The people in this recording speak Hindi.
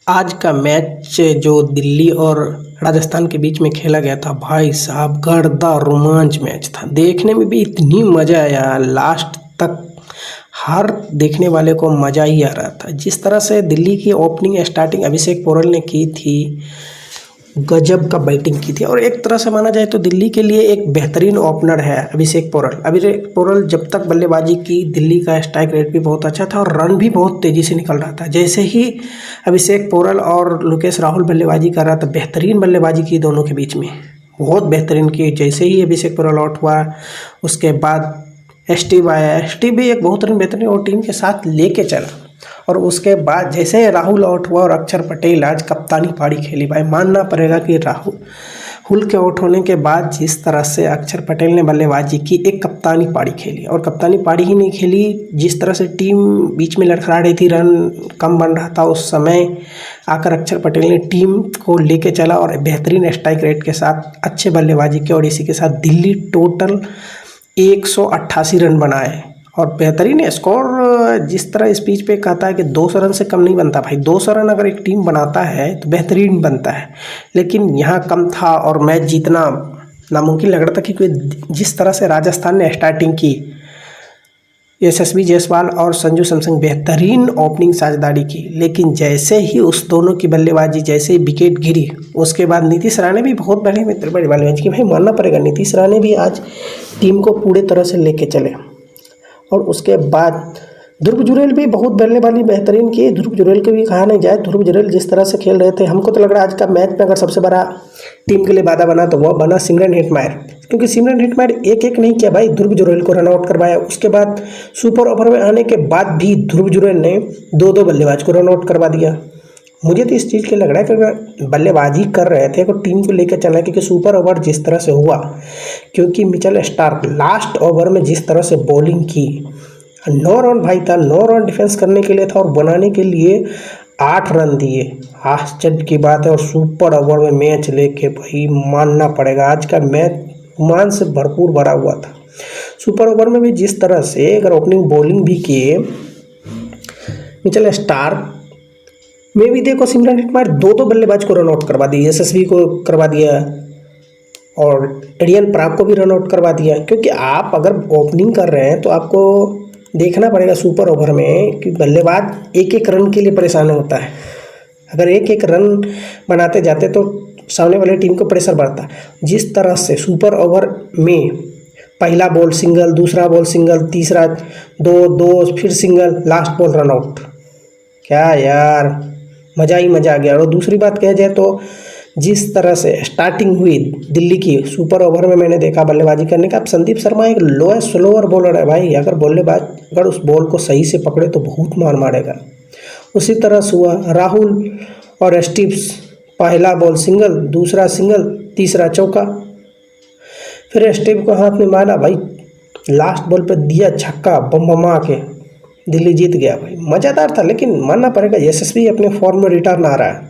आज का मैच जो दिल्ली और राजस्थान के बीच में खेला गया था, भाई साहब गर्दा रोमांच मैच था। देखने में भी इतनी मज़ा आया, लास्ट तक हर देखने वाले को मज़ा ही आ रहा था। जिस तरह से दिल्ली की ओपनिंग स्टार्टिंग अभिषेक पोरल ने की थी, गजब का बैटिंग की थी। और एक तरह से माना जाए तो दिल्ली के लिए एक बेहतरीन ओपनर है अभिषेक पोरल। अभिषेक पोरल जब तक बल्लेबाजी की, दिल्ली का स्ट्राइक रेट भी बहुत अच्छा था और रन भी बहुत तेज़ी से निकल रहा था। जैसे ही अभिषेक पोरल और लोकेश राहुल बल्लेबाजी कर रहा था, बेहतरीन बल्लेबाजी की दोनों के बीच में, बहुत बेहतरीन की। जैसे ही अभिषेक पोरल आउट हुआ, उसके बाद स्टीव आया। स्टीव भी एक बहुत बेहतरीन और टीम के साथ लेके चला। और उसके बाद जैसे राहुल आउट हुआ और अक्षर पटेल आज कप्तानी पारी खेली, भाई मानना पड़ेगा कि राहुल के आउट होने के बाद जिस तरह से अक्षर पटेल ने बल्लेबाजी की, एक कप्तानी पारी खेली। और कप्तानी पारी ही नहीं खेली, जिस तरह से टीम बीच में लड़खड़ा रही थी, रन कम बन रहा था, उस समय आकर अक्षर पटेल ने टीम को लेके चला और बेहतरीन स्ट्राइक रेट के साथ अच्छे बल्लेबाजी की। और इसी के साथ दिल्ली टोटल 188 रन बनाए और बेहतरीन स्कोर। जिस तरह स्पीच पे कहता है कि 200 रन से कम नहीं बनता, भाई 200 रन अगर एक टीम बनाता है तो बेहतरीन बनता है, लेकिन यहाँ कम था और मैच जीतना नामुमकिन लग रहा था। क्योंकि जिस तरह से राजस्थान ने स्टार्टिंग की, यशस्वी जायसवाल और संजू सैमसन बेहतरीन ओपनिंग साझेदारी की, लेकिन जैसे ही उस दोनों की बल्लेबाजी, जैसे ही विकेट गिरी, उसके बाद नीतीश राणे भी बहुत बड़ी बल्लेबाजी की। भाई मानना पड़ेगा, नीतीश राणे भी आज टीम को पूरे तरह से लेके चले। और उसके बाद ध्रुव जुरैल भी बहुत बल्लेबाजी बेहतरीन की। ध्रुव जुरैल को भी कहा नहीं जाए, ध्रुव जुरैल जिस तरह से खेल रहे थे, हमको तो लग रहा है आज का मैच में अगर सबसे बड़ा टीम के लिए बाधा बना तो वह बना सिमरन हेटमायर। क्योंकि सिमरन हेटमायर एक नहीं किया भाई, ध्रुव जुरैल को रन आउट करवाया। उसके बाद सुपर ओवर में आने के बाद भी ध्रुव जुरैल ने 2 बल्लेबाज को रन आउट करवा दिया। मुझे तो इस चीज़ के लग रहा है कि बल्लेबाजी कर रहे थे तो टीम को लेकर चलना, क्योंकि सुपर ओवर जिस तरह से हुआ, क्योंकि मिचेल स्टार्क लास्ट ओवर में जिस तरह से बॉलिंग की, 9 रन भाई था, 9 रन डिफेंस करने के लिए था और बनाने के लिए 8 रन दिए। आश्चर्य की बात है। और सुपर ओवर में मैच लेके भाई मानना पड़ेगा, आज का मैच रोमांच से भरपूर भरा हुआ था। सुपर ओवर में भी जिस तरह से अगर ओपनिंग बॉलिंग भी किए मिचेल स्टार्क में भी, देखो सिमरन हेटमायर 2 बल्लेबाज को रन आउट करवा दिए, यशस्वी को करवा दिया और एडियन प्राग को भी रन आउट करवा दिया। क्योंकि आप अगर ओपनिंग कर रहे हैं तो आपको देखना पड़ेगा सुपर ओवर में कि बल्लेबाज एक रन के लिए परेशान होता है। अगर एक रन बनाते जाते तो सामने वाली टीम को प्रेशर बढ़ता। जिस तरह से सुपर ओवर में पहला बॉल सिंगल, दूसरा बॉल सिंगल, तीसरा 2, फिर single, last ball run out, क्या यार मज़ा ही मज़ा आ गया। और दूसरी बात कह जाए तो जिस तरह से स्टार्टिंग हुई दिल्ली की सुपर ओवर में, मैंने देखा बल्लेबाजी करने का। अब संदीप शर्मा एक स्लोअर बॉलर है भाई, अगर बल्लेबाज अगर उस बॉल को सही से पकड़े तो बहुत मार मारेगा। उसी तरह से हुआ राहुल और स्टीव्स, पहला बॉल सिंगल, दूसरा सिंगल, तीसरा चौका, फिर स्टीव को हाथ में मारा भाई, लास्ट बॉल पे दिया छक्का बम के, दिल्ली जीत गया भाई। मज़ेदार था, लेकिन मानना पड़ेगा यशस्वी अपने फॉर्म में रिटर्न आ रहा है।